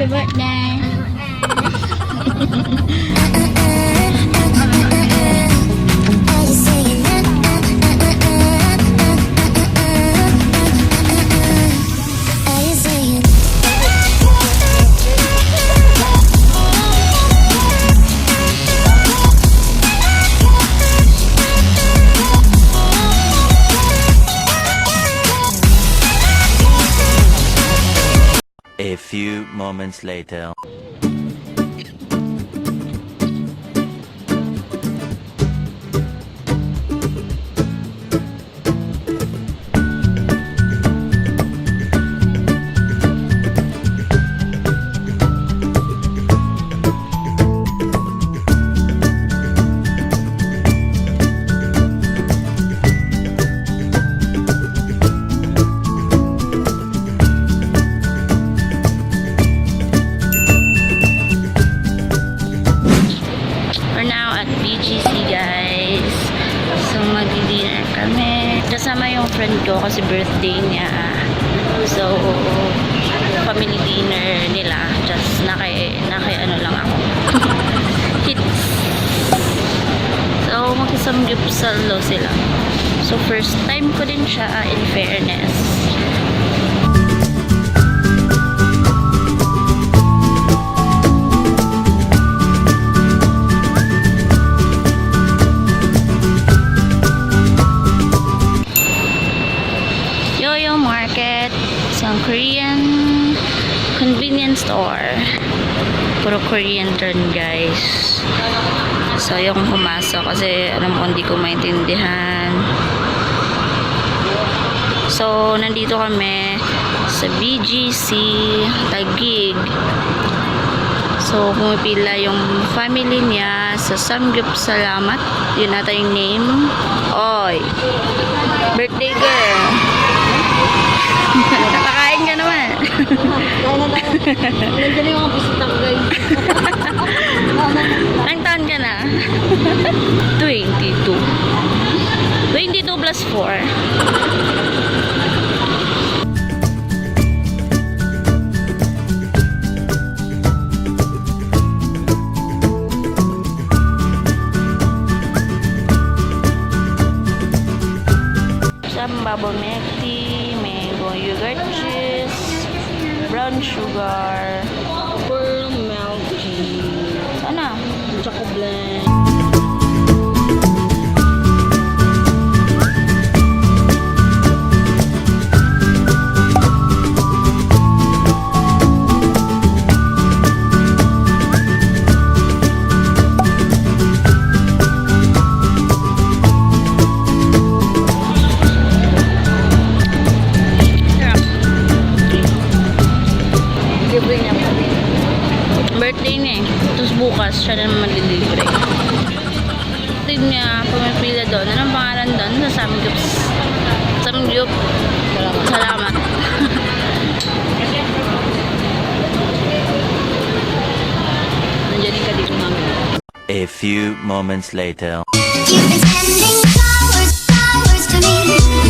Happy birthday! A few moments later. We're now at BGC, guys. So, mag-dinner kami. Kasama yung friend ko kasi birthday niya. So, family dinner nila. Just ano lang ako. Hits. So, mag-samgyupsalo sila. So, first time ko din siya, in fairness. Market, isang Korean convenience store. Puro Korean turn, guys. So, yung pumasok kasi alam ko hindi ko maintindihan. So, nandito kami sa BGC TAGUIG. So, pumipila yung family niya sa Samgyupsalamat. Yun nata yung name. Oy, birthday girl. Nakakain ka naman. Nandiyan yung mga bisita ko, guys. Ilang taon ka na? 22. 22 plus 4. Bubble milk tea, mango yogurt juice, brown sugar, pearl milk tea. Sana? Choco blend. Birthday niya eh. Tapos bukas siya na naman malilibre. Birthday niya, pumipila doon. Anong pangalan doon? Sa Samgyupsalamat. Nandiyan ka dito namin. A few moments later. You've been sending flowers to me.